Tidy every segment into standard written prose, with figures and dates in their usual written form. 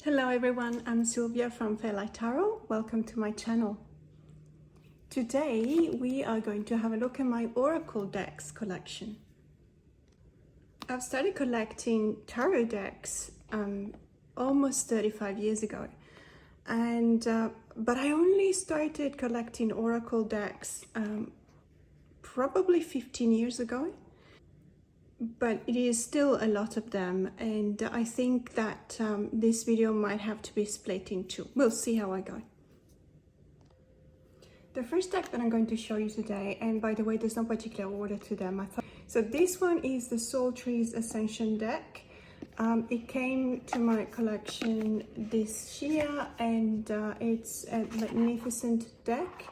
Hello everyone, I'm Sylvia from Fairlight Tarot. Welcome to my channel. Today we are going to have a look at my Oracle decks collection. I've started collecting tarot decks almost 35 years ago, but I only started collecting Oracle decks probably 15 years ago. But it is still a lot of them, and I think that this video might have to be split in two. We'll see how I go. The first deck that I'm going to show you today, and by the way, there's no particular order to them. So this one is the Soul Trees Ascension deck. It came to my collection this year, and it's a magnificent deck.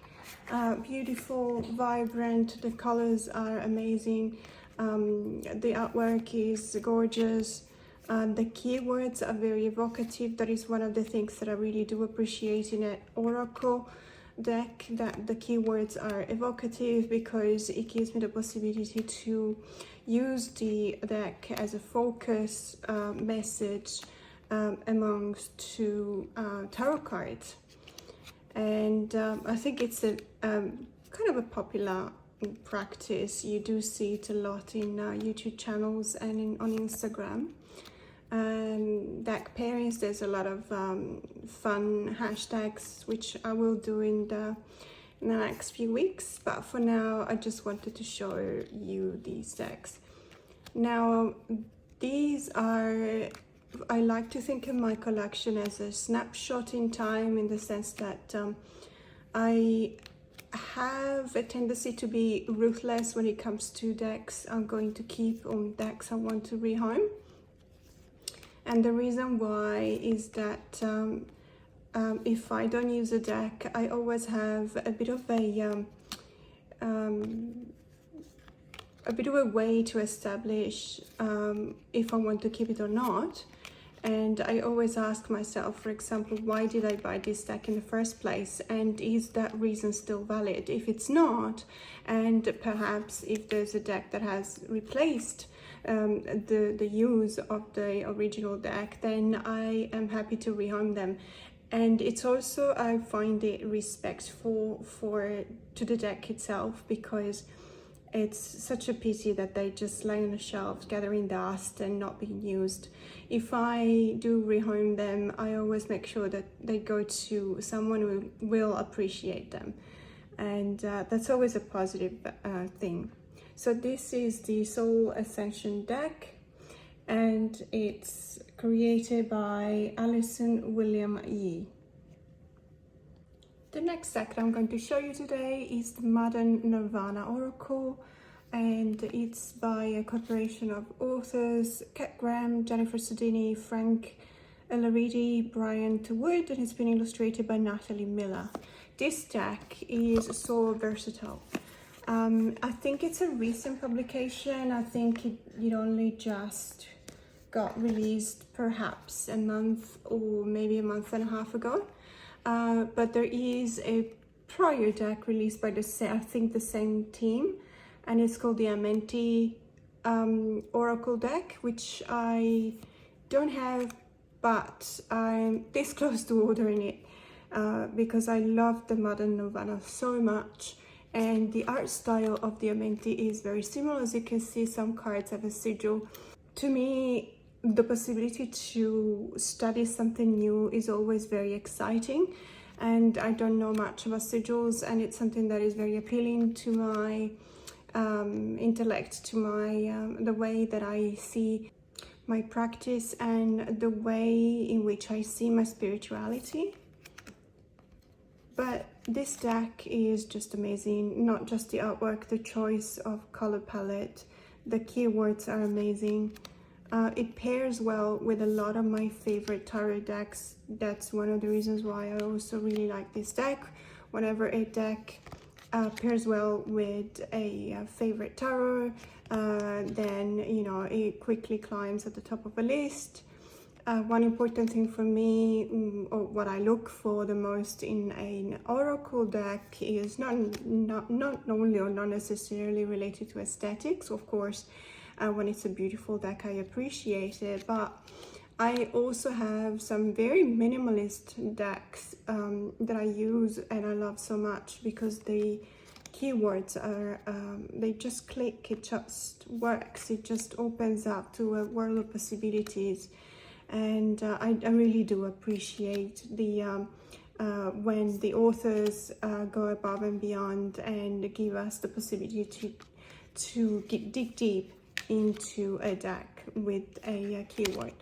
Beautiful, vibrant, the colors are amazing. The artwork is gorgeous. The keywords are very evocative. That is one of the things that I really do appreciate in an Oracle deck, that the keywords are evocative, because it gives me the possibility to use the deck as a focus message amongst two tarot cards. And I think it's a kind of a popular practice. You do see it a lot in YouTube channels and on Instagram. Deck pairings, there's a lot of fun hashtags which I will do in the next few weeks, but for now I just wanted to show you these decks. Now these are, I like to think of my collection as a snapshot in time, in the sense that I have a tendency to be ruthless when it comes to decks I'm going to keep on decks I want to rehome. And the reason why is that if I don't use a deck, I always have a bit of a way to establish if I want to keep it or not. And I always ask myself, for example, why did I buy this deck in the first place? And is that reason still valid? If it's not, and perhaps if there's a deck that has replaced the use of the original deck, then I am happy to rehome them. And it's also, I find it respectful to the deck itself, because it's such a pity that they just lay on the shelf gathering dust and not being used. If I do rehome them, I always make sure that they go to someone who will appreciate them, and that's always a positive thing. So this is the Soul Ascension deck, and it's created by Alison William Yee. The next deck that I'm going to show you today is the Modern Nirvana Oracle, and it's by a corporation of authors: Kat Graham, Jennifer Sodini, Frank Elaridi, Brian Wood, and it's been illustrated by Natalie Miller. This deck is so versatile. I think it's a recent publication. I think it only just got released perhaps a month or maybe a month and a half ago. But there is a prior deck released by I think the same team, and it's called the Amenti Oracle deck, which I don't have, but I'm this close to ordering it because I love the Modern Nirvana so much, and the art style of the Amenti is very similar. As you can see, some cards have a sigil. To me, the possibility to study something new is always very exciting, and I don't know much about sigils, and it's something that is very appealing to my intellect, to my the way that I see my practice and the way in which I see my spirituality. But this deck is just amazing. Not just the artwork, the choice of color palette, the keywords are amazing. It pairs well with a lot of my favorite tarot decks. That's one of the reasons why I also really like this deck. Whenever a deck pairs well with a favorite tarot, then it quickly climbs at the top of a list. One important thing for me, or what I look for the most in an Oracle deck, is not only or not necessarily related to aesthetics. Of course, when it's a beautiful deck, I appreciate it, but I also have some very minimalist decks that I use and I love so much because the keywords are, they just click, it just works, it just opens up to a world of possibilities. And I really do appreciate the when the authors go above and beyond and give us the possibility to dig deep into a deck with a keyword.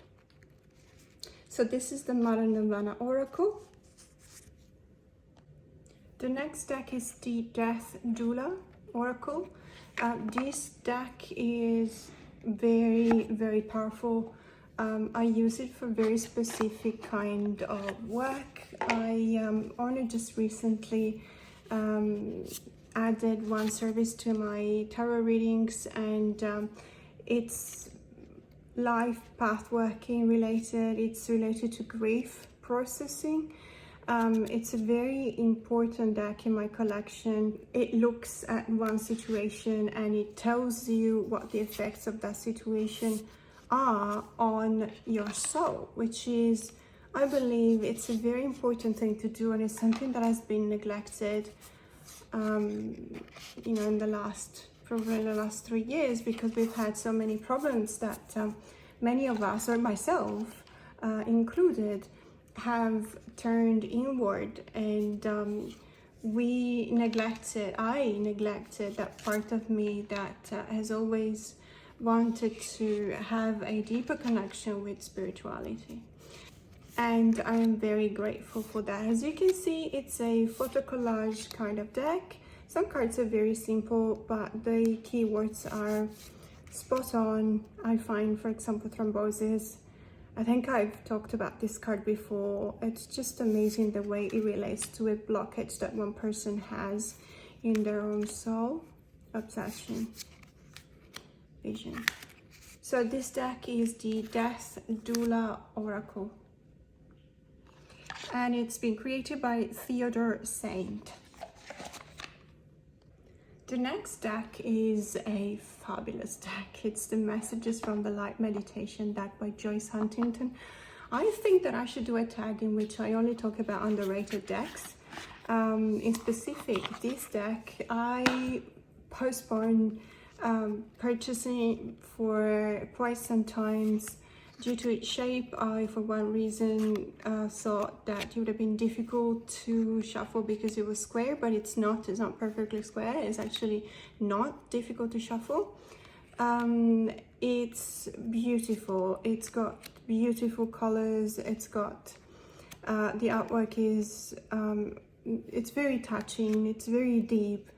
So this is the Modern Nirvana Oracle. The next deck is the Death Doula Oracle. This deck is very, very powerful. I use it for very specific kind of work. I only just recently added one service to my tarot readings, and it's life path working related. It's related to grief processing. It's a very important deck in my collection. It looks at one situation and it tells you what the effects of that situation are on your soul, which is, I believe, it's a very important thing to do, and it's something that has been neglected, you know, in the last, probably in the last 3 years, because we've had so many problems that many of us, or myself included, have turned inward, and I neglected that part of me that has always wanted to have a deeper connection with spirituality. And I am very grateful for that. As you can see, it's a photo collage kind of deck. Some cards are very simple, but the keywords are spot on. I find, for example, thrombosis. I think I've talked about this card before. It's just amazing the way it relates to a blockage that one person has in their own soul. Obsession. Vision. So this deck is the Death Doula Oracle, and it's been created by Theodore Saint. The next deck is a fabulous deck. It's the Messages from the Light meditation deck by Joyce Huntington. I think that I should do a tag in which I only talk about underrated decks. In specific, this deck I postponed purchasing for quite some times due to its shape. I, for one reason, thought that it would have been difficult to shuffle because it was square, but it's not perfectly square. It's actually not difficult to shuffle. It's beautiful. It's got beautiful colors. It's got the artwork is it's very touching. It's very deep.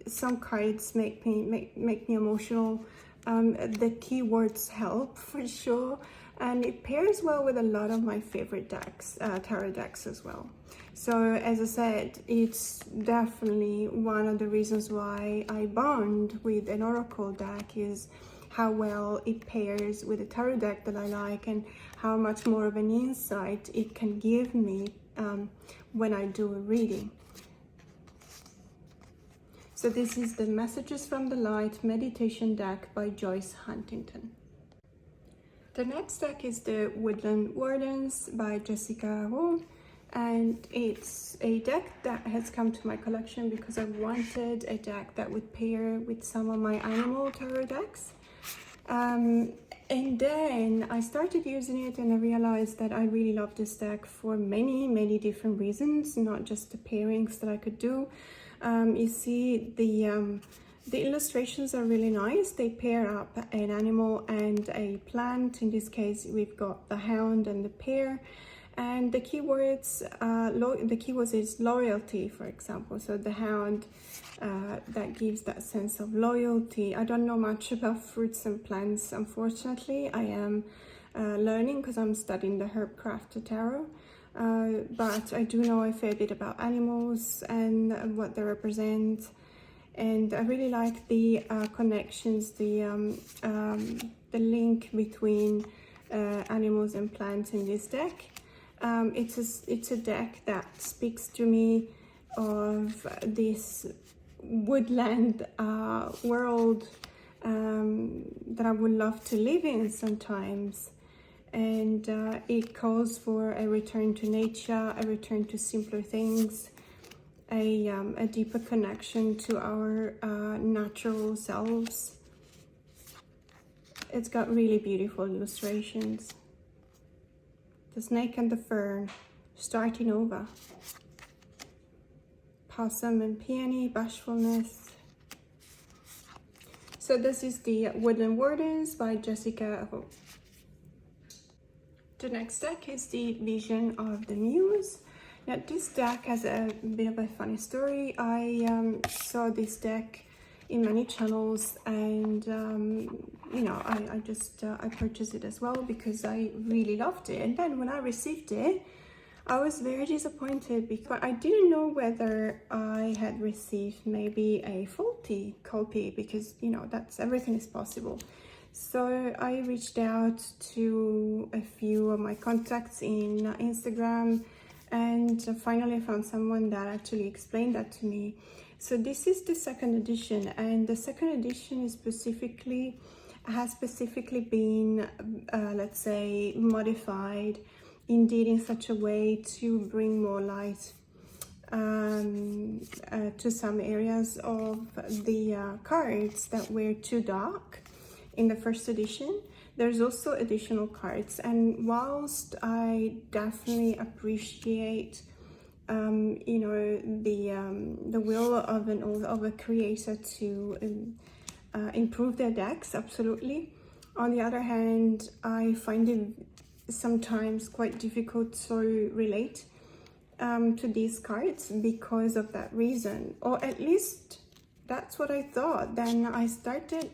Some cards make me emotional. The keywords help for sure, and it pairs well with a lot of my favorite decks, tarot decks as well. So as I said, it's definitely one of the reasons why I bond with an oracle deck, is how well it pairs with a tarot deck that I like, and how much more of an insight it can give me when I do a reading. So this is the Messages from the Light meditation deck by Joyce Huntington. The next deck is the Woodland Wardens by Jessica Rowe, and it's a deck that has come to my collection because I wanted a deck that would pair with some of my animal tarot decks. And then I started using it and I realized that I really love this deck for many different reasons, not just the pairings that I could do. You see the illustrations are really nice. They pair up an animal and a plant. In this case, we've got the hound and the pear. And the keywords, is loyalty, for example. So the hound, that gives that sense of loyalty. I don't know much about fruits and plants, unfortunately. I am learning because I'm studying the Herbcraft Tarot. But I do know a fair bit about animals and what they represent, and I really like the connections, the link between animals and plants in this deck. It's a deck that speaks to me of this woodland world that I would love to live in sometimes. and it calls for a return to nature, a return to simpler things, a deeper connection to our natural selves. It's got really beautiful illustrations. The snake and the fern, starting over. Possum and peony, bashfulness. So this is the Woodland Wardens by Jessica Hope. The next deck is the Vision of the Muse. Now this deck has a bit of a funny story. I saw this deck in many channels, and you know, I purchased it as well because I really loved it. And then when I received it, I was very disappointed because I didn't know whether I had received maybe a faulty copy, because you know, that's, everything is possible. So I reached out to a few of my contacts in Instagram, and finally I found someone that actually explained that to me. So this is the second edition, and the second edition is has specifically been, let's say, modified indeed in such a way to bring more light to some areas of the cards that were too dark in the first edition. There's also additional cards, and whilst I definitely appreciate you know, the will of a creator to improve their decks, absolutely. On the other hand, I find it sometimes quite difficult to relate to these cards because of that reason, or at least that's what I thought. Then I started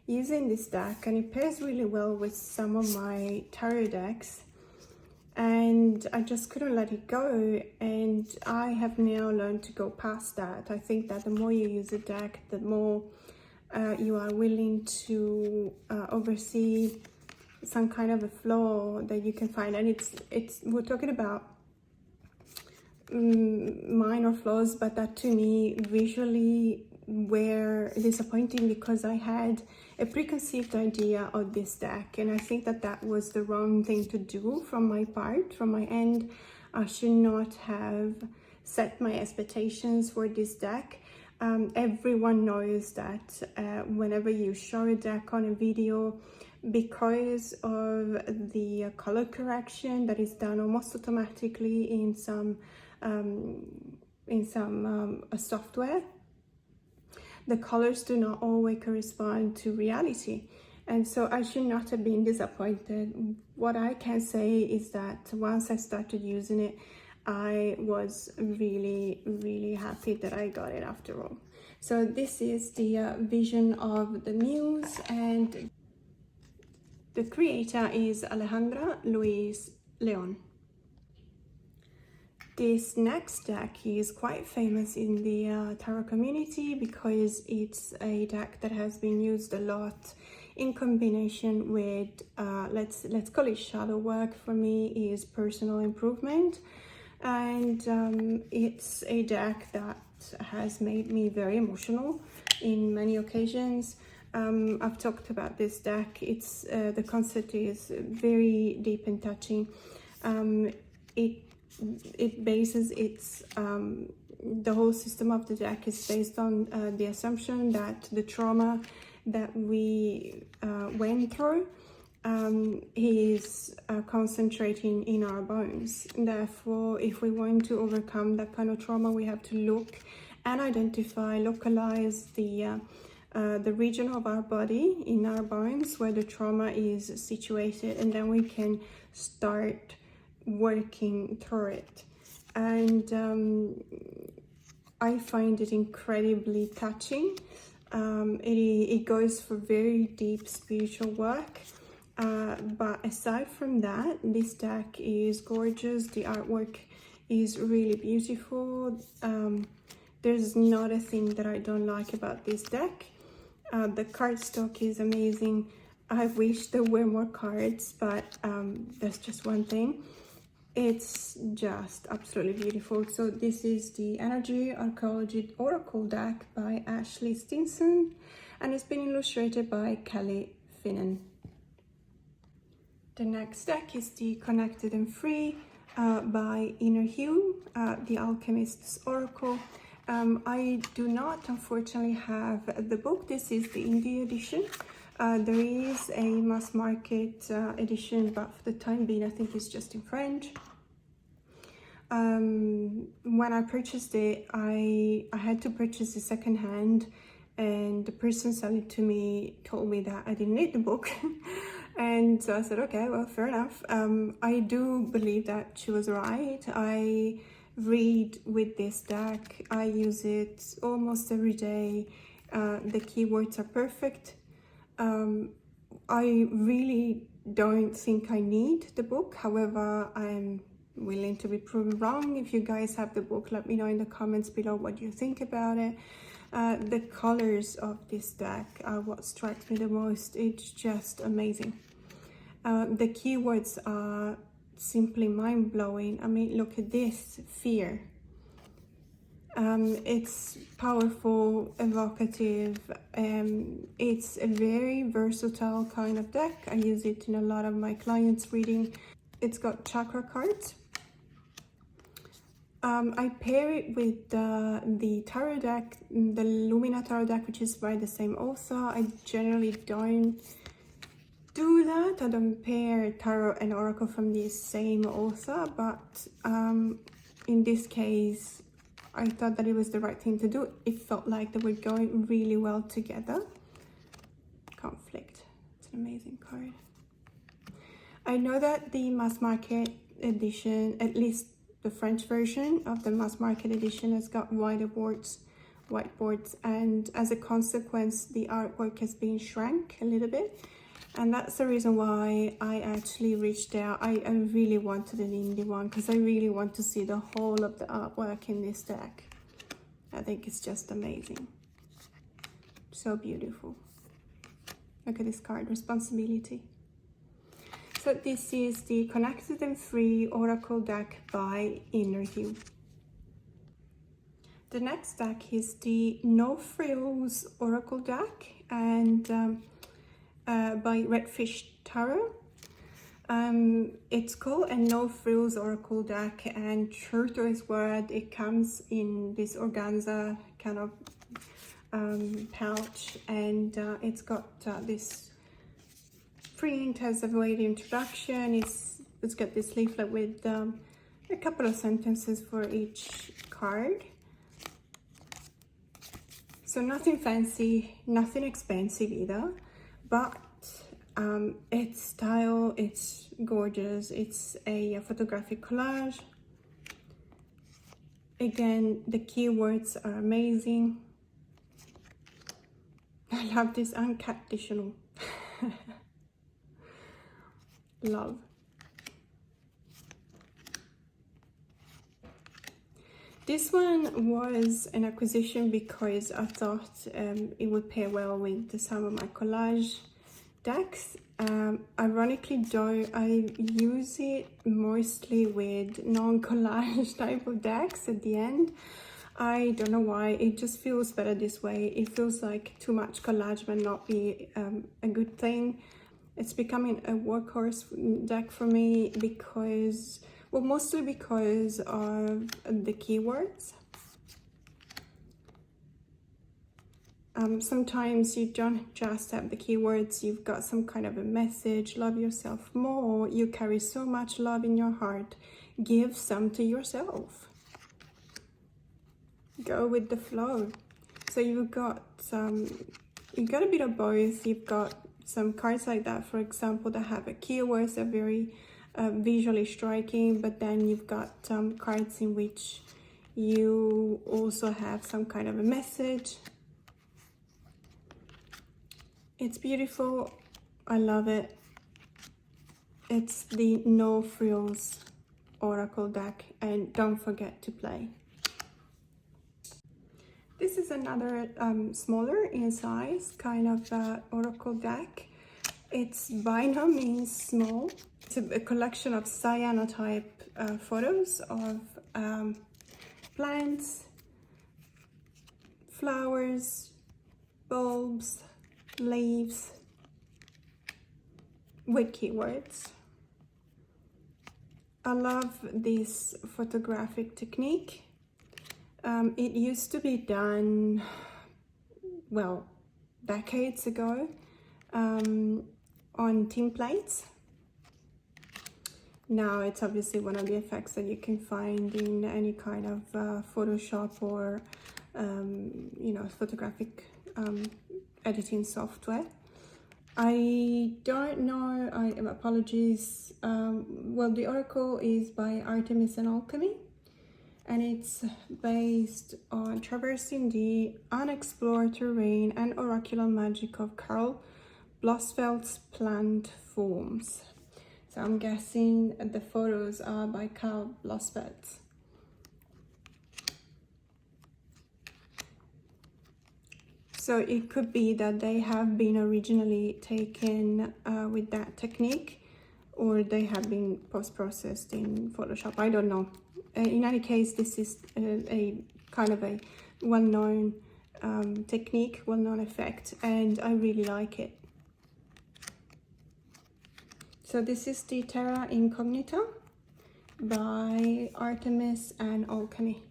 using this deck, and it pairs really well with some of my tarot decks, and I just couldn't let it go. And I have now learned to go past that. I think that the more you use a deck, the more you are willing to oversee some kind of a flaw that you can find. And it's we're talking about minor flaws, but that to me visually were disappointing because I had a preconceived idea of this deck, and I think that that was the wrong thing to do from my part, from my end. I should not have set my expectations for this deck. Everyone knows that whenever you show a deck on a video, because of the color correction that is done almost automatically in some software, the colors do not always correspond to reality, and so I should not have been disappointed. What I can say is that once I started using it, I was really happy that I got it after all. So this is the Vision of the Muse, and the creator is Alejandra Luis Leon. This next deck is quite famous in the tarot community because it's a deck that has been used a lot in combination with, let's call it shadow work. For me, is personal improvement, and it's a deck that has made me very emotional in many occasions. I've talked about this deck. It's the concept is very deep and touching. It bases its the whole system of the deck is based on the assumption that the trauma that we went through is concentrating in our bones. Therefore, if we want to overcome that kind of trauma, we have to look and identify, localize the region of our body in our bones where the trauma is situated, and then we can start working through it. And I find it incredibly touching. It goes for very deep spiritual work, but aside from that, this deck is gorgeous. The artwork is really beautiful. There's not a thing that I don't like about this deck. The cardstock is amazing. I wish there were more cards, but that's just one thing. It's just absolutely beautiful. So this is the Energy Oncology Oracle deck by Ashley Stinson, and it's been illustrated by Kelly Finnan. The next deck is the Connected and Free by Inner Hue, the Alchemist's Oracle. I do not unfortunately have the book. This is the indie edition. There is a mass market edition, but for the time being I think it's just in French. When I purchased it, I had to purchase it secondhand, and the person selling it to me told me that I didn't need the book. And so I said, okay, well, fair enough. I do believe that she was right. I read with this deck. I use it almost every day. The keywords are perfect. I really don't think I need the book. However, I'm willing to be proven wrong. If you guys have the book, let me know in the comments below what you think about it. The colors of this deck are what strikes me the most. It's just amazing. The keywords are simply mind-blowing. I mean, look at this, fear. It's powerful, evocative. It's a very versatile kind of deck. I use it in a lot of my clients' reading. It's got chakra cards. I pair it with the tarot deck, the Lumina tarot deck, which is by the same author. I generally don't do that. I don't pair tarot and oracle from the same author, but in this case I thought that it was the right thing to do. It felt like they were going really well together. Conflict. It's an amazing card. I know that the mass market edition, at least the French version of the mass market edition, has got whiteboards, and as a consequence the artwork has been shrank a little bit, and that's the reason why I actually reached out. I really wanted an indie one because I really want to see the whole of the artwork in this deck. I think it's just amazing. So beautiful. Look at this card, Responsibility. So this is the Connected and Free Oracle deck by Inner Hue. The next deck is the No Frills Oracle deck, and by Redfish Tarot. It's called a No Frills Oracle deck, and true to its word, it comes in this organza kind of pouch, and it's got this print as a way of introduction. It's got this leaflet with a couple of sentences for each card. So nothing fancy, nothing expensive either, but it's style, it's gorgeous. It's a photographic collage. Again, the keywords are amazing. I love this unconditional. Love. This one was an acquisition because I thought it would pair well with some of my collage decks. Ironically though, I use it mostly with non-collage type of decks at the end. I don't know why, it just feels better this way. It feels like too much collage might not be a good thing. It's becoming a workhorse deck for me because, well, mostly because of the keywords. Sometimes you don't just have the keywords, you've got some kind of a message. Love yourself more. You carry so much love in your heart. Give some to yourself. Go with the flow. So you've got a bit of both. You've got some cards like that, for example, that have a keywords that are very visually striking, but then you've got cards in which you also have some kind of a message. It's beautiful. I love it. It's the No Frills Oracle deck, and don't forget to play. This is another smaller in size kind of oracle deck. It's by no means small. It's a collection of cyanotype photos of plants, flowers, bulbs, leaves, with keywords. I love this photographic technique. It used to be done, well, decades ago on tin plates. Now it's obviously one of the effects that you can find in any kind of Photoshop or you know, photographic editing software. I don't know, apologies. Well, the Oracle is by Artemis and Alchemy, and it's based on traversing the unexplored terrain and oracular magic of Karl Blossfeld's plant forms. So I'm guessing the photos are by Karl Blossfeld. So it could be that they have been originally taken with that technique, or they have been post-processed in Photoshop. I don't know. In any case, this is a kind of a well-known technique, well-known effect, and I really like it. So this is the Terra Incognito by Artemis and Alchemy.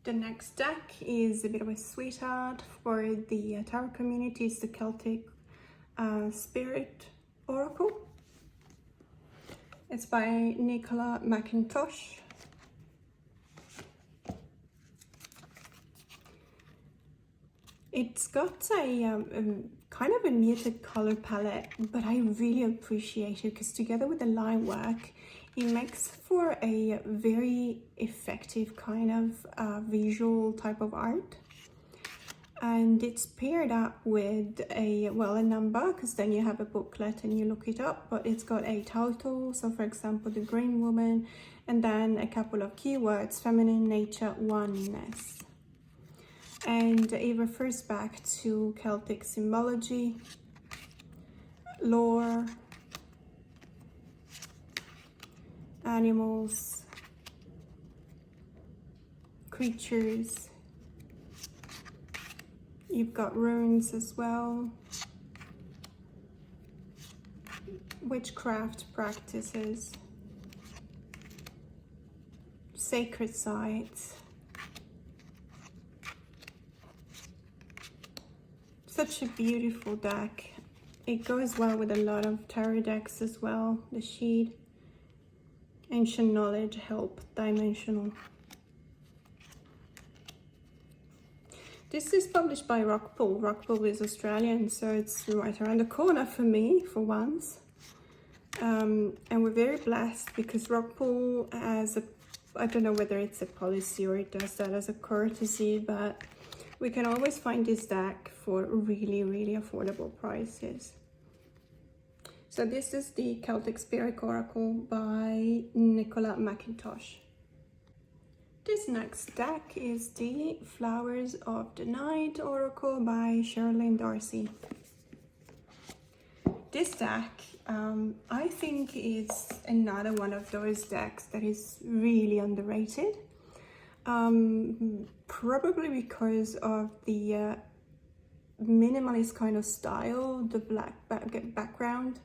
The next deck is a bit of a sweetheart for the tarot community. It's the Celtic Spirit Oracle. It's by Nicola McIntosh. It's got a kind of a muted color palette, but I really appreciate it because together with the line work, it makes for a very effective kind of visual type of art. And it's paired up with a, well, a number, because then you have a booklet and you look it up, but it's got a title. So for example, the Green Woman, and then a couple of keywords: feminine, nature, oneness. And it refers back to Celtic symbology, lore, animals, creatures. You've got runes as well, witchcraft practices, sacred sites. Such a beautiful deck. It goes well with a lot of tarot decks as well. The sheet, ancient knowledge, help, dimensional. This is published by Rockpool. Rockpool is Australian, so it's right around the corner for me for once. And we're very blessed because Rockpool has a, I don't know whether it's a policy or it does that as a courtesy, but we can always find this deck for really, really affordable prices. So this is the Celtic Spirit Oracle by Nicola McIntosh. This next deck is the Flowers of the Night Oracle by Sherilyn Darcy. This deck, I think, is another one of those decks that is really underrated. Probably because of the minimalist kind of style, the black background.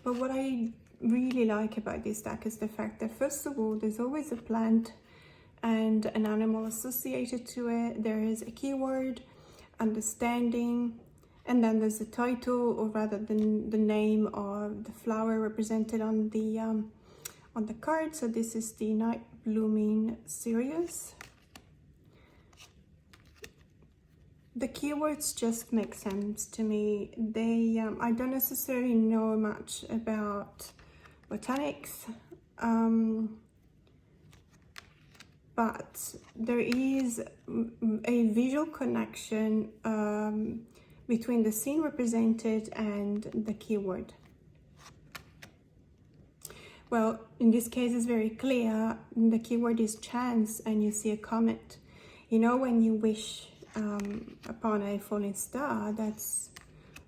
But what I really like about this deck is the fact that, first of all, there's always a plant and an animal associated to it. There is a keyword, understanding, and then there's a title, or rather the name of the flower represented on the card. So this is the Night Blooming Cereus. The keywords just make sense to me. They, I don't necessarily know much about botanics, but there is a visual connection between the scene represented and the keyword. Well, in this case, it's very clear. The keyword is chance, and you see a comet. You know, when you wish upon a falling star, that's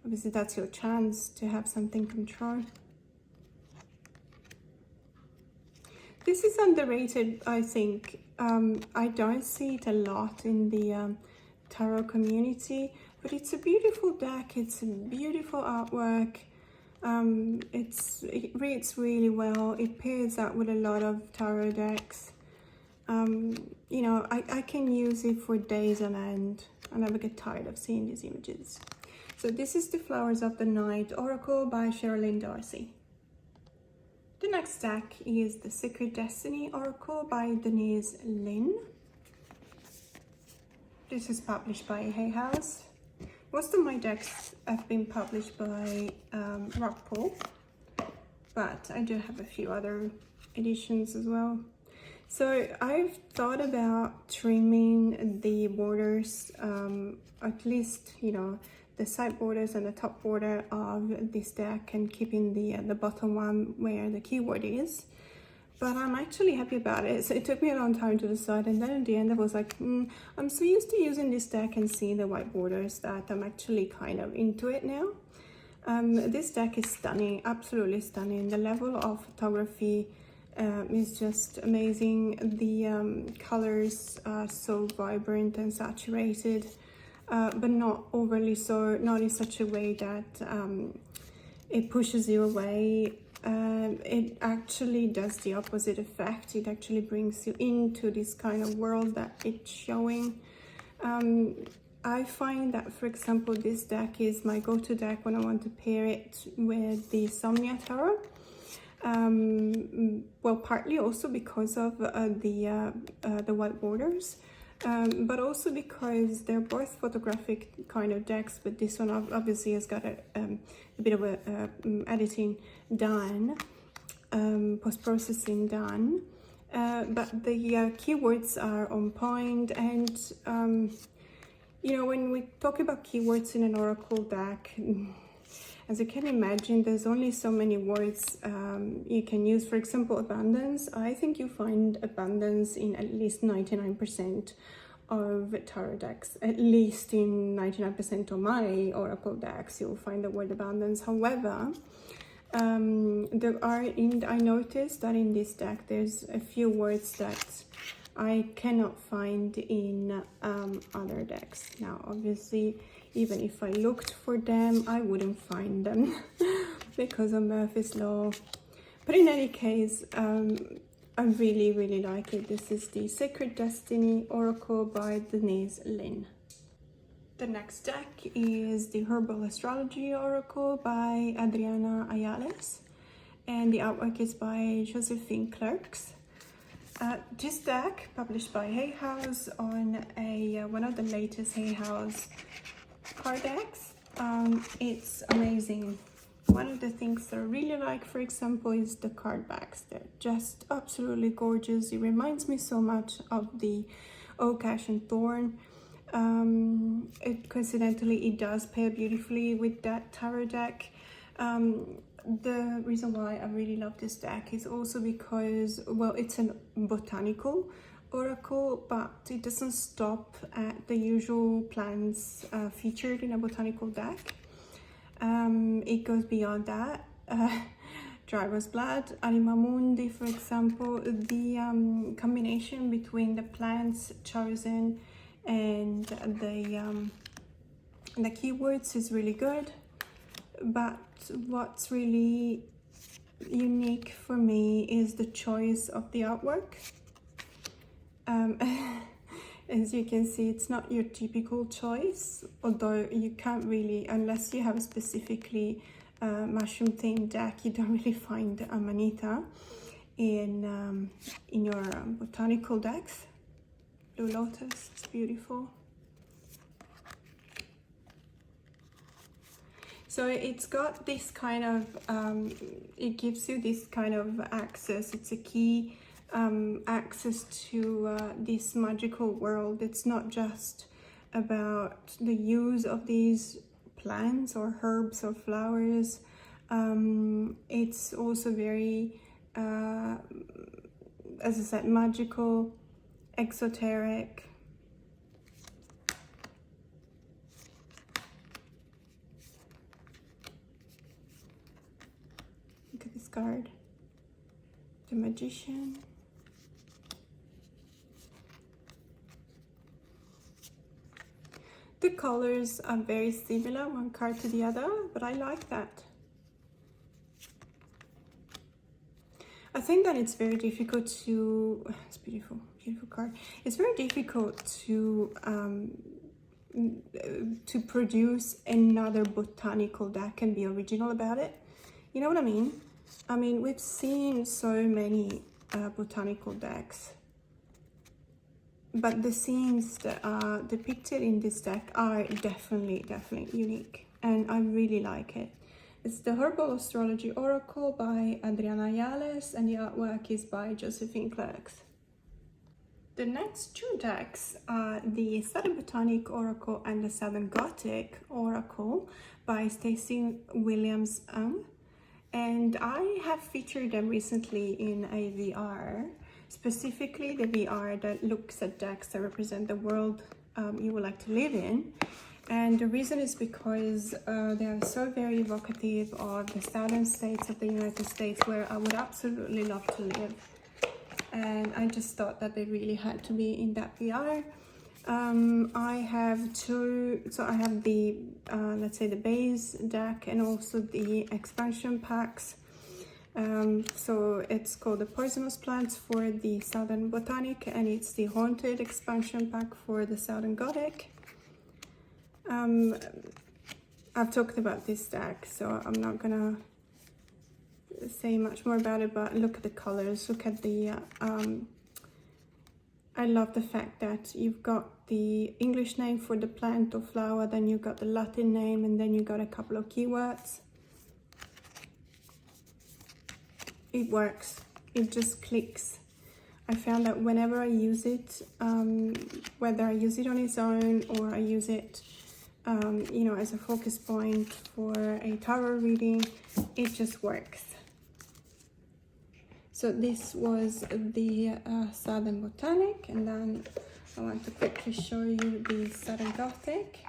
obviously that's your chance to have something come true. This is underrated, I think. I don't see it a lot in the tarot community, but it's a beautiful deck. It's a beautiful artwork. It reads really well. It pairs up with a lot of tarot decks. You know, I can use it for days on end. I never get tired of seeing these images. So this is the Flowers of the Night Oracle by Sherilyn Darcy. The next deck is the Secret Destiny Oracle by Denise Lynn. This is published by Hay House. Most of my decks have been published by Rockpool, but I do have a few other editions as well. So I've thought about trimming the borders, at least, you know, the side borders and the top border of this deck, and keeping the bottom one where the keyword is. But I'm actually happy about it. So it took me a long time to decide, and then at the end I was like, I'm so used to using this deck and seeing the white borders that I'm actually kind of into it now. This deck is stunning, absolutely stunning. The level of photography is just amazing. The colors are so vibrant and saturated, but not overly so, not in such a way that it pushes you away. It actually does the opposite effect. It actually brings you into this kind of world that it's showing. I find that, for example, this deck is my go-to deck when I want to pair it with the Somnia Tarot. Well, partly also because of the white borders, but also because they're both photographic kind of decks, but this one obviously has got a bit of editing done, post-processing done, but the keywords are on point. And you know, when we talk about keywords in an oracle deck, as you can imagine, there's only so many words you can use. For example, abundance. I think you find abundance in at least 99% of tarot decks. At least in 99% of my oracle decks, you'll find the word abundance. However, I noticed that in this deck, there's a few words that I cannot find in other decks. Now, obviously, even if I looked for them, I wouldn't find them because of Murphy's Law. But in any case, I really, really like it. This is the Secret Destiny Oracle by Denise Lynn. The next deck is the Herbal Astrology Oracle by Adriana Ayales, and the artwork is by Josephine Clerks. This deck, published by Hay House on one of the latest Hay House card decks. It's amazing. One of the things that I really like, for example, is the card backs. They're just absolutely gorgeous. It reminds me so much of the Oak, Ash and Thorn. Coincidentally, it does pair beautifully with that tarot deck. The reason why I really love this deck is also because, well, it's a botanical oracle, but it doesn't stop at the usual plants featured in a botanical deck. It goes beyond that. Dry Rose Blood, Anima Mundi, for example, the combination between the plants chosen and the keywords is really good. But what's really unique for me is the choice of the artwork. As you can see, it's not your typical choice, although you can't really, unless you have a specifically mushroom themed deck, you don't really find Amanita in your botanical decks. Blue Lotus, it's beautiful. So it's got this kind of, it gives you this kind of access. It's a key access to this magical world. It's not just about the use of these plants or herbs or flowers. It's also very, as I said, magical, exoteric. Look at this card, the Magician. The colors are very similar, one card to the other, but I like that. think that it's very difficult to, it's beautiful, beautiful card. It's very difficult to produce another botanical deck and be original about it. You know what I mean? I mean, we've seen so many botanical decks, but the scenes that are depicted in this deck are definitely unique, and I really like it. It's the Herbal Astrology Oracle by Adriana Ayales, and the artwork is by Josephine Clerks. The next two decks are the Southern Botanic Oracle and the Southern Gothic Oracle by Stacey Williams Ng. And I have featured them recently in a VR, specifically the VR that looks at decks that represent the world you would like to live in. And the reason is because they are so very evocative of the southern states of the United States, where I would absolutely love to live. And I just thought that they really had to be in that VR. I have two, so I have the, let's say the base deck and also the expansion packs. So it's called the Poisonous Plants for the Southern Botanic, and it's the Haunted expansion pack for the Southern Gothic. I've talked about this deck, so I'm not gonna say much more about it, but look at the colors, look at the, I love the fact that you've got the English name for the plant or flower, then you've got the Latin name, and then you've got a couple of keywords. It works, it just clicks. I found that whenever I use it, whether I use it on its own or I use it you know, as a focus point for a tarot reading, it just works. So this was the Southern Botanic, and then I want to quickly show you the Southern Gothic.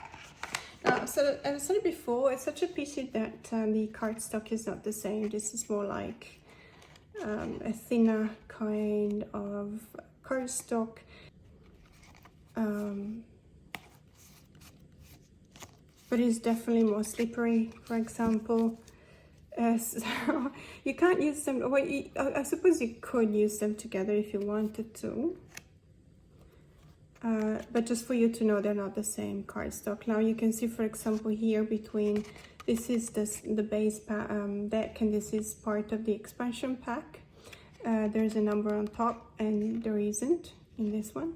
So as I said before, it's such a pity that the cardstock is not the same. This is more like a thinner kind of cardstock. But it's definitely more slippery, for example. So you can't use them, well, I suppose you could use them together if you wanted to. But just for you to know, they're not the same cardstock. Now you can see, for example, here between, this is the base deck, and this is part of the expansion pack. There's a number on top, and there isn't in this one.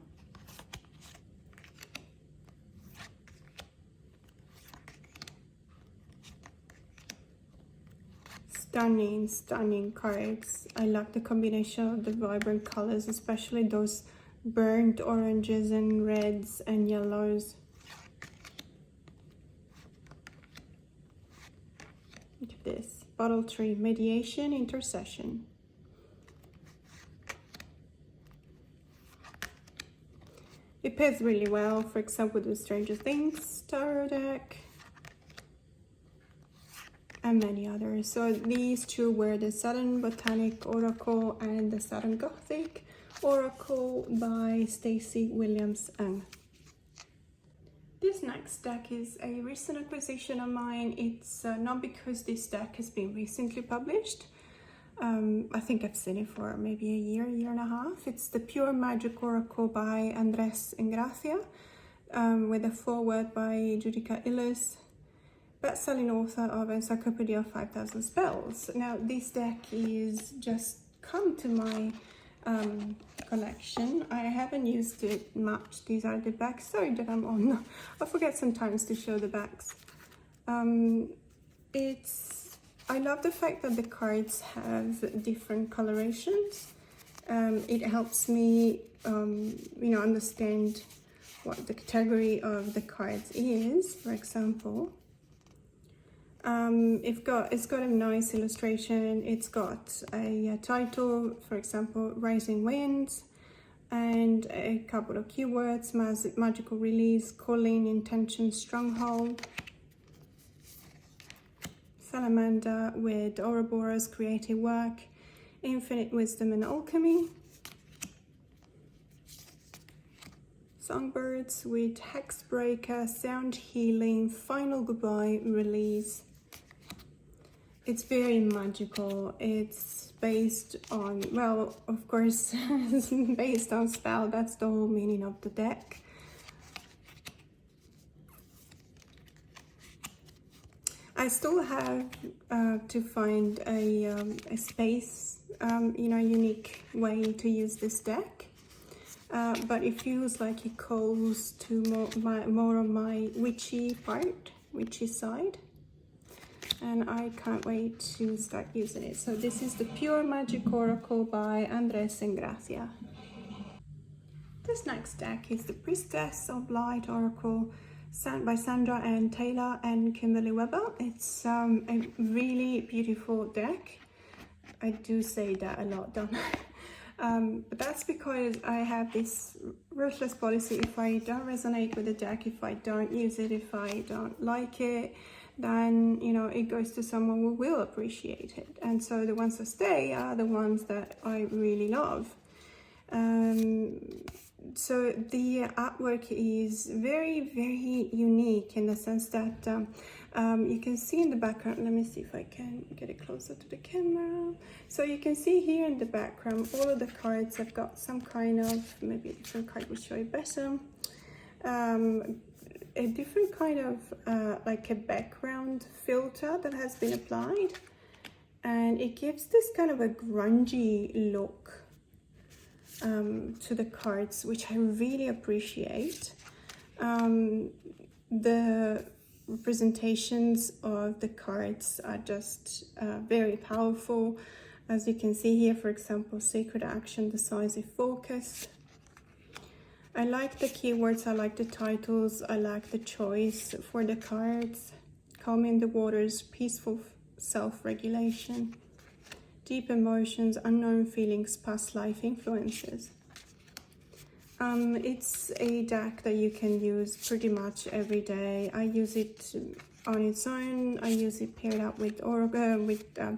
Stunning cards. I love the combination of the vibrant colors, especially those burnt oranges and reds and yellows. Look at this. Bottle tree, mediation, intercession. It pairs really well, for example, with the Stranger Things tarot deck and many others. So these two were the Southern Botanic Oracle and the Southern Gothic Oracle by Stacey Williams Ng. This next deck is a recent acquisition of mine. It's not because this deck has been recently published. I think I've seen it for maybe a year and a half. It's the Pure Magic Oracle by Andres Engracia, with a foreword by Judica Illes, best-selling author of Encyclopedia of 5,000 Spells. Now, this deck is just come to my collection. I haven't used it much. These are the backs. Sorry that I'm on. I forget sometimes to show the backs. I love the fact that the cards have different colorations. It helps me, you know, understand what the category of the cards is, for example. It's got a nice illustration. It's got a title, for example, Rising Winds, and a couple of keywords: magical release, calling, intention, stronghold, salamander with Ouroboros, creative work, infinite wisdom and alchemy, songbirds with hexbreaker, sound healing, final goodbye, release. It's very magical. It's based on, well, of course, based on spell. That's the whole meaning of the deck. I still have to find a space, unique way to use this deck. But it feels like it calls to more of my witchy side. And I can't wait to start using it. So this is the Pure Magic Oracle by Andres and Gracia. This next deck is the Priestess of Light Oracle by Sandra and Taylor and Kimberly Weber. It's a really beautiful deck. I do say that a lot, don't I? But that's because I have this ruthless policy. If I don't resonate with the deck, if I don't use it, if I don't like it, then it goes to someone who will appreciate it. And so the ones that stay are the ones that I really love. So the artwork is very, very unique in the sense that you can see in the background, let me see if I can get it closer to the camera. So you can see here in the background, all of the cards have got some kind of, maybe a different card will show you better, a different kind of like a background filter that has been applied, and it gives this kind of a grungy look to the cards, which I really appreciate. The representations of the cards are just very powerful. As you can see here, for example, Sacred Action, Decisive Focus. I like the keywords, I like the titles, I like the choice for the cards. Calming the waters, peaceful self-regulation, deep emotions, unknown feelings, past life influences. It's a deck that you can use pretty much every day. I use it on its own. I use it paired up with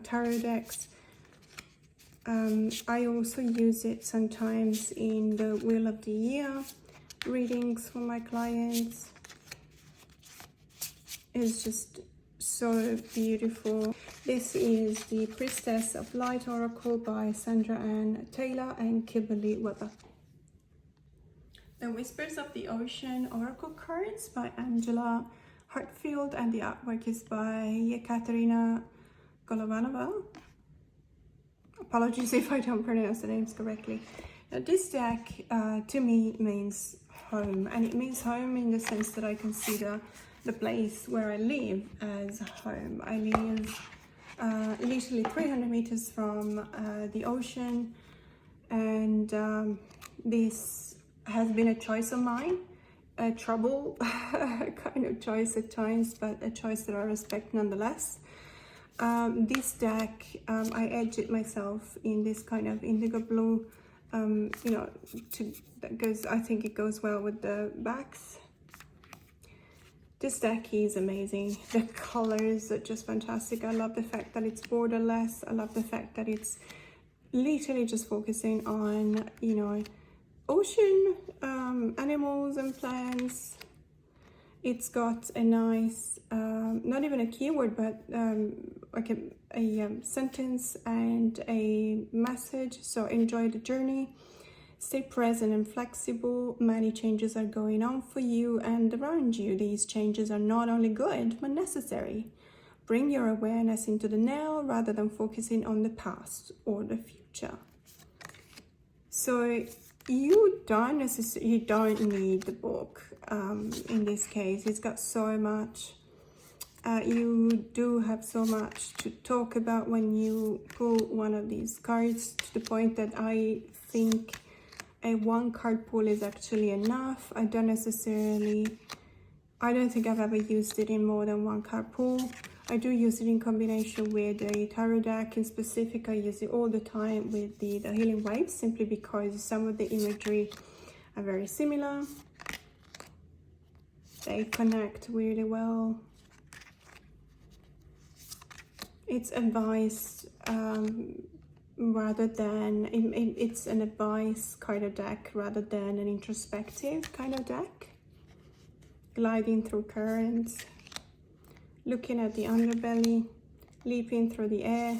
tarot decks. I also use it sometimes in the Wheel of the Year readings for my clients. It's just so beautiful. This is the Priestess of Light Oracle by Sandra Ann Taylor and Kimberly Weber. The Whispers of the Ocean Oracle cards by Angela Hartfield, and the artwork is by Ekaterina Golovanova. Apologies if I don't pronounce the names correctly. Now, this deck to me means home, and it means home in the sense that I consider the place where I live as home. I live literally 300 meters from the ocean, and this has been a choice of mine, a trouble kind of choice at times, but a choice that I respect nonetheless. This deck, I edged it myself in this kind of indigo blue, that goes, I think it goes well with the backs. This deck is amazing. The colors are just fantastic. I love the fact that it's borderless. I love the fact that it's literally just focusing on, ocean, animals and plants. It's got a nice, not even a keyword, but like a sentence and a message. So enjoy the journey. Stay present and flexible. Many changes are going on for you and around you. These changes are not only good, but necessary. Bring your awareness into the now rather than focusing on the past or the future. So you don't need the book. In this case, it's got so much. You do have so much to talk about when you pull one of these cards, to the point that I think a one card pull is actually enough. I don't think I've ever used it in more than one card pull. I do use it in combination with a tarot deck. In specific, I use it all the time with the Healing Waves, simply because some of the imagery are very similar. They connect really well. It's advice rather than, it's an advice kind of deck rather than an introspective kind of deck. Gliding through currents, looking at the underbelly, leaping through the air,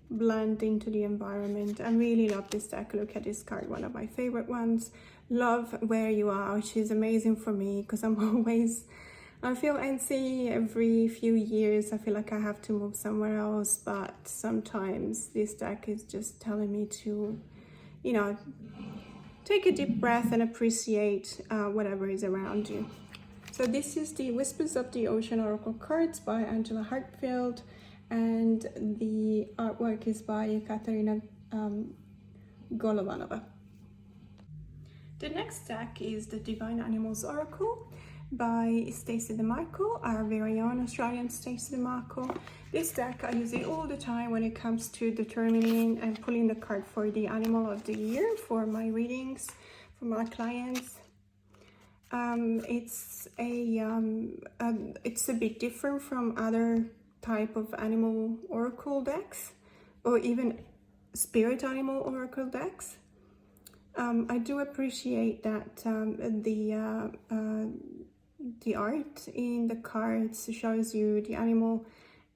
blend into the environment. I really love this deck. Look at this card, one of my favorite ones. Love Where You Are, which is amazing for me because I feel antsy every few years. I feel like I have to move somewhere else, but sometimes this deck is just telling me to, you know, take a deep breath and appreciate whatever is around you. So this is the Whispers of the Ocean Oracle cards by Angela Hartfield, and the artwork is by Katarina Golovanova. The next deck is the Divine Animals Oracle by Stacey DeMarco, our very own Australian Stacey DeMarco. This deck, I use it all the time when it comes to determining and pulling the card for the animal of the year for my readings, for my clients. It's a bit different from other type of animal oracle decks, or even spirit animal oracle decks. I do appreciate that the art in the cards shows you the animal,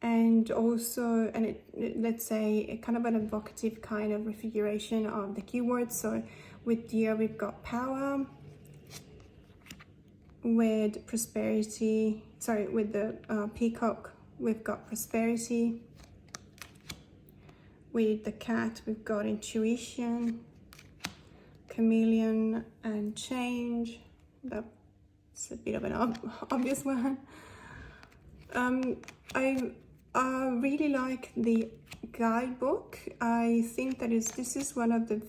and also, let's say, a kind of an evocative kind of refiguration of the keywords. So with deer, we've got power. With prosperity, sorry, with the peacock, we've got prosperity. With the cat, we've got intuition, chameleon, and change. That's a bit of an obvious one. I really like the guidebook. I think that this is one of the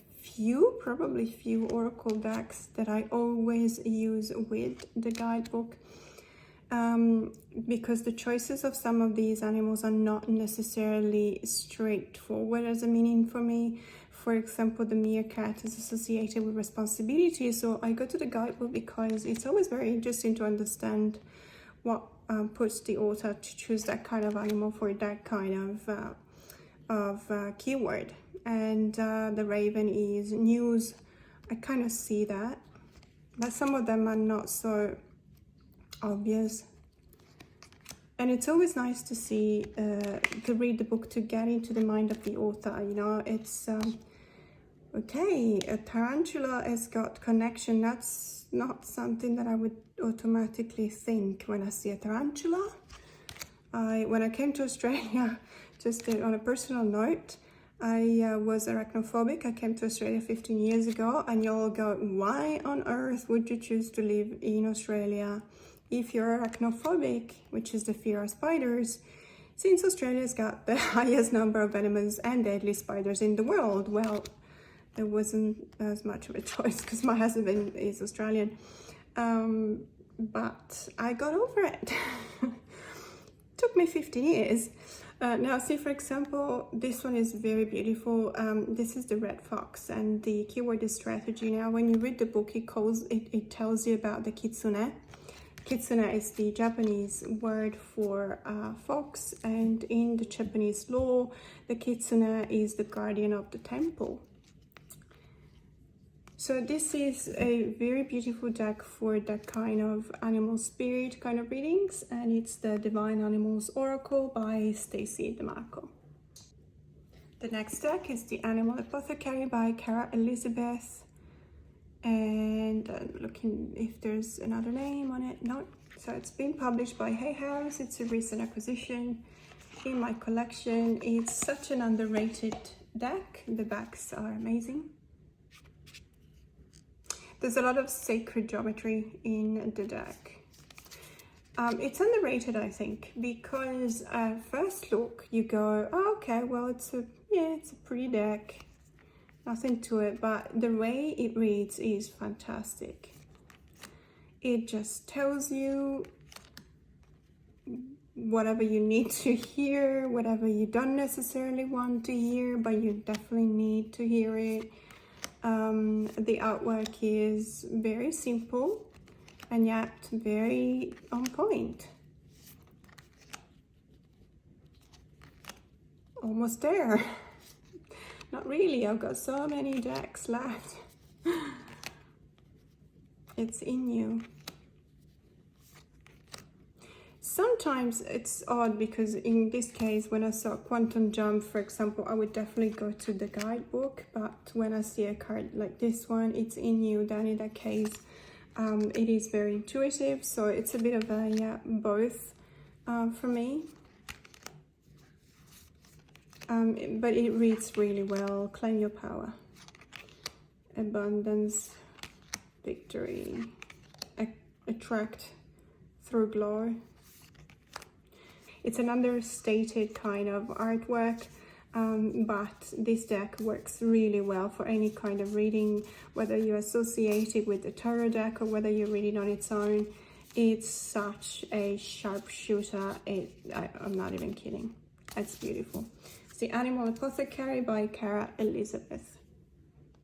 probably few oracle decks that I always use with the guidebook, because the choices of some of these animals are not necessarily straightforward as a meaning for me. For example, the meerkat is associated with responsibility, so I go to the guidebook because it's always very interesting to understand what puts the author to choose that kind of animal for that kind of keyword. And the raven is news. I kind of see that, but some of them are not so obvious. And it's always nice to see, to read the book, to get into the mind of the author. You know, it's okay, a tarantula has got connection. That's not something that I would automatically think when I see a tarantula. When I came to Australia, just on a personal note, I was arachnophobic. I came to Australia 15 years ago, and you'll go, why on earth would you choose to live in Australia if you're arachnophobic, which is the fear of spiders, since Australia's got the highest number of venomous and deadly spiders in the world? Well, there wasn't as much of a choice because my husband is Australian, but I got over it. Took me 15 years. Now, see, for example, this one is very beautiful. This is the red fox, and the keyword is strategy. Now, when you read the book, it tells you about the kitsune. Kitsune is the Japanese word for fox, and in the Japanese law, the kitsune is the guardian of the temple. So this is a very beautiful deck for that kind of animal spirit kind of readings, and it's the Divine Animals Oracle by Stacey DeMarco. The next deck is the Animal Apothecary by Cara Elizabeth, and looking if there's another name on it. No, so it's been published by Hay House. It's a recent acquisition in my collection. It's such an underrated deck. The backs are amazing. There's a lot of sacred geometry in the deck. It's underrated, I think, because at first look you go, oh, okay, well, it's a pretty deck, nothing to it, but the way it reads is fantastic. It just tells you whatever you need to hear, whatever you don't necessarily want to hear, but you definitely need to hear it. The artwork is very simple and yet very on point. Almost there. Not really, I've got so many decks left. It's in you. Sometimes it's odd because in this case, when I saw Quantum Jump, for example, I would definitely go to the guidebook, but when I see a card like this one, it's in you, then in that case, it is very intuitive, so it's a bit of a, yeah, both for me. But it reads really well. Claim your power. Abundance, victory, attract through glow. It's an understated kind of artwork, but this deck works really well for any kind of reading, whether you associate it with the tarot deck or whether you read it on its own. It's such a sharpshooter. I'm not even kidding. It's beautiful. It's the Animal Apothecary by Cara Elizabeth.